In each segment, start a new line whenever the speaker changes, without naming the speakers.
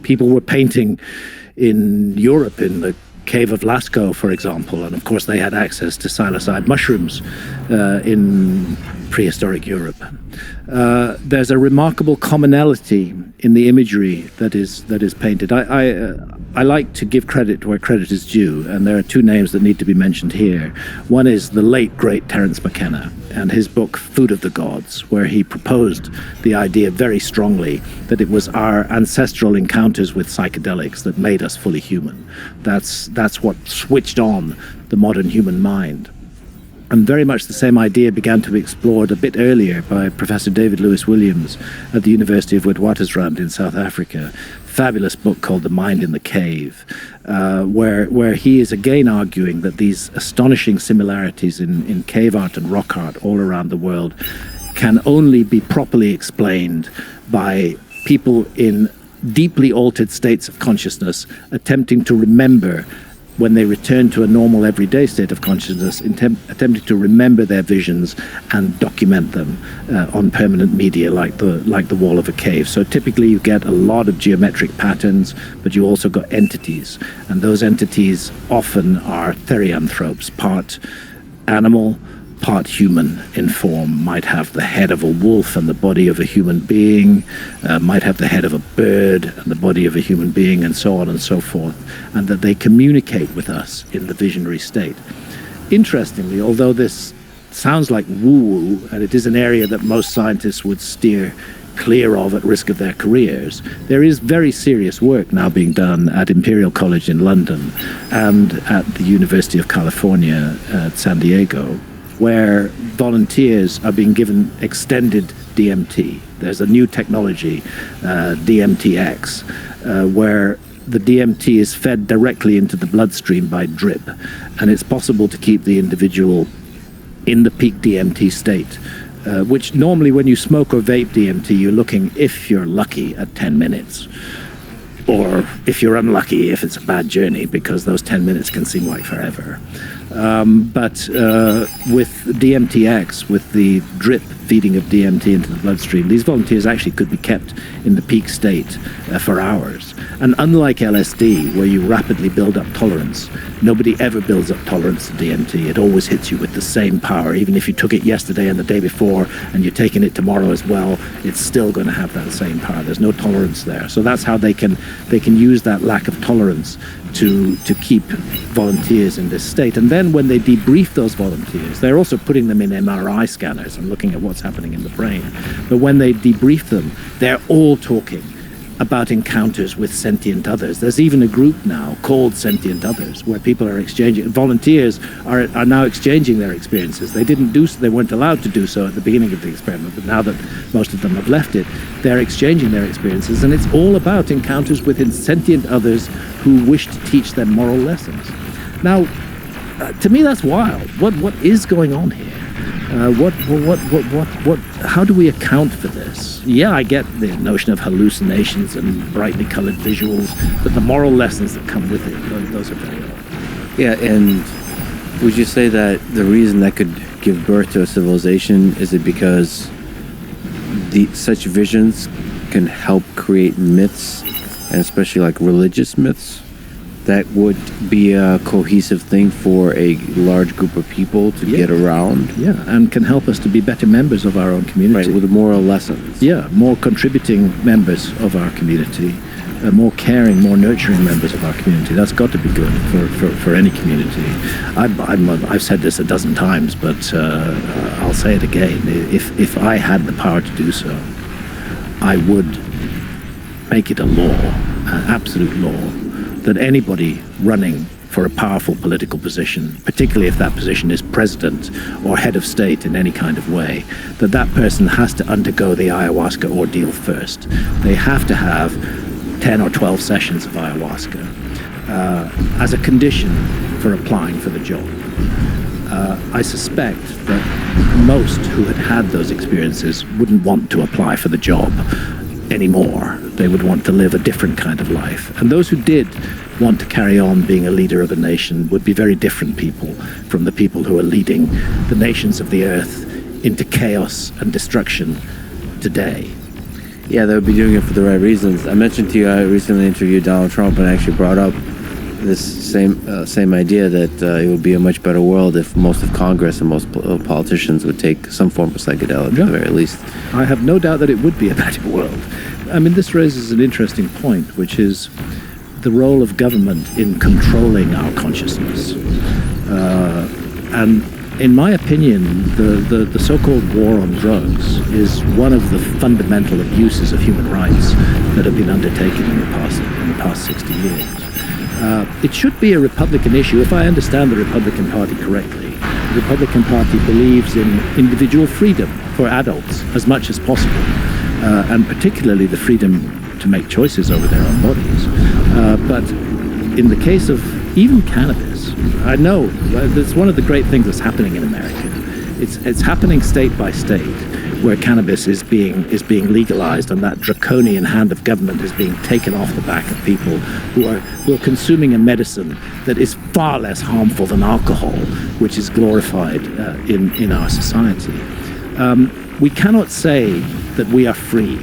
People were painting in Europe, in the cave of Lascaux, for example, and of course they had access to psilocybe mushrooms in prehistoric Europe. There's a remarkable commonality in the imagery that is painted. I like to give credit where credit is due, and there are two names that need to be mentioned here. One is the late, great Terence McKenna and his book Food of the Gods, where he proposed the idea very strongly that it was our ancestral encounters with psychedelics that made us fully human. That's what switched on the modern human mind. And very much the same idea began to be explored a bit earlier by Professor David Lewis Williams at the University of Witwatersrand in South Africa. Fabulous book called The Mind in the Cave, where he is again arguing that these astonishing similarities in cave art and rock art all around the world can only be properly explained by people in deeply altered states of consciousness attempting to remember when they return to a normal everyday state of consciousness, attempting to remember their visions and document them on permanent media like the wall of a cave. So typically you get a lot of geometric patterns, but you also got entities, and those entities often are therianthropes, part animal, part human in form, might have the head of a wolf and the body of a human being, might have the head of a bird and the body of a human being, and so on and so forth, and that they communicate with us in the visionary state. Interestingly, although this sounds like woo-woo, and it is an area that most scientists would steer clear of at risk of their careers, there is very serious work now being done at Imperial College in London and at the University of California at San Diego, where volunteers are being given extended DMT. There's a new technology, DMTX, where the DMT is fed directly into the bloodstream by drip, and it's possible to keep the individual in the peak DMT state, which normally when you smoke or vape DMT, you're looking, if you're lucky, at 10 minutes. Or if you're unlucky, if it's a bad journey, because those 10 minutes can seem like forever. But with DMTX, with the drip feeding of DMT into the bloodstream, these volunteers actually could be kept in the peak state for hours. And unlike LSD, where you rapidly build up tolerance, nobody ever builds up tolerance to DMT. It always hits you with the same power. Even if you took it yesterday and the day before, and you're taking it tomorrow as well, it's still going to have that same power. There's no tolerance there. So that's how they can use that lack of tolerance to keep volunteers in this state. And then when they debrief those volunteers, they're also putting them in MRI scanners and looking at what's happening in the brain. But when they debrief them, they're all talking about encounters with sentient others. There's even a group now called Sentient Others, where people are exchanging, volunteers are now exchanging their experiences. They didn't do so, they weren't allowed to do so at the beginning of the experiment, but now that most of them have left it, they're exchanging their experiences, and it's all about encounters with sentient others who wish to teach them moral lessons. Now, to me, that's wild. What is going on here? How do we account for this? Yeah, I get the notion of hallucinations and brightly colored visuals, but the moral lessons that come with it, those are very old.
Yeah, and would you say that the reason that could give birth to a civilization is it because such visions can help create myths, and especially like religious myths, that would be a cohesive thing for a large group of people to get around?
Yeah, and can help us to be better members of our own community.
Right, with moral lessons.
Yeah, more contributing members of our community, more caring, more nurturing members of our community. That's got to be good for any community. I've said this a dozen times, but I'll say it again. If I had the power to do so, I would make it a law, an absolute law, that anybody running for a powerful political position, particularly if that position is president or head of state in any kind of way, that person has to undergo the ayahuasca ordeal first. They have to have 10 or 12 sessions of ayahuasca as a condition for applying for the job. I suspect that most who had those experiences wouldn't want to apply for the job anymore. They would want to live a different kind of life. And those who did want to carry on being a leader of a nation would be very different people from the people who are leading the nations of the earth into chaos and destruction today.
Yeah, they would be doing it for the right reasons. I mentioned to you I recently interviewed Donald Trump and actually brought up this same idea that it would be a much better world if most of Congress and most politicians would take some form of psychedelic at the very least.
I have no doubt that it would be a better world. I mean, this raises an interesting point, which is the role of government in controlling our consciousness. And in my opinion, the so-called war on drugs is one of the fundamental abuses of human rights that have been undertaken in the past 60 years. It should be a Republican issue. If I understand the Republican Party correctly, the Republican Party believes in individual freedom for adults as much as possible, and particularly the freedom to make choices over their own bodies. But in the case of even cannabis, I know that's one of the great things that's happening in America. It's happening state by state, where cannabis is being legalized, and that draconian hand of government is being taken off the back of people who are consuming a medicine that is far less harmful than alcohol, which is glorified in our society. We cannot say that we are free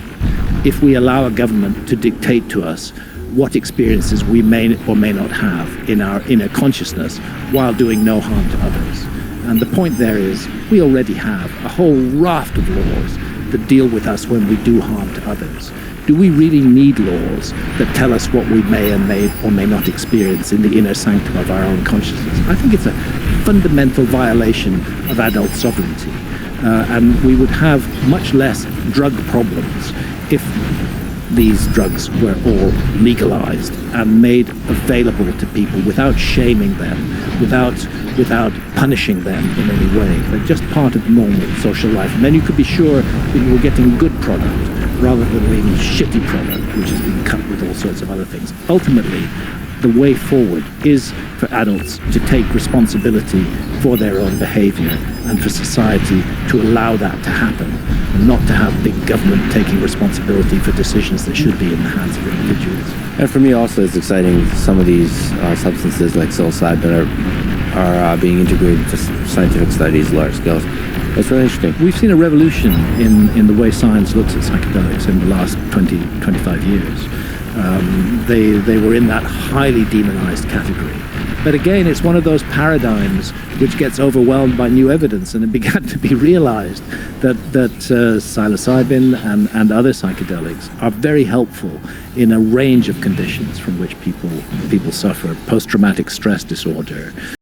if we allow a government to dictate to us what experiences we may or may not have in our inner consciousness while doing no harm to others. And the point there is we already have a whole raft of laws that deal with us when we do harm to others. Do we really need laws that tell us what we may or may not experience in the inner sanctum of our own consciousness? I think it's a fundamental violation of adult sovereignty. And we would have much less drug problems if these drugs were all legalized and made available to people without shaming them, without punishing them in any way. They're just part of normal social life. And then you could be sure that you were getting good product rather than maybe shitty product, which has been cut with all sorts of other things. Ultimately, the way forward is for adults to take responsibility for their own behavior and for society to allow that to happen, and not to have big government taking responsibility for decisions that should be in the hands of individuals.
And for me also, it's exciting some of these substances like psilocybin are being integrated into scientific studies, large scale. It's really interesting.
We've seen a revolution in the way science looks at psychedelics in the last 20, 25 years. They were in that highly demonized category. But again, it's one of those paradigms which gets overwhelmed by new evidence, and it began to be realized that psilocybin and other psychedelics are very helpful in a range of conditions from which people suffer: post-traumatic stress disorder,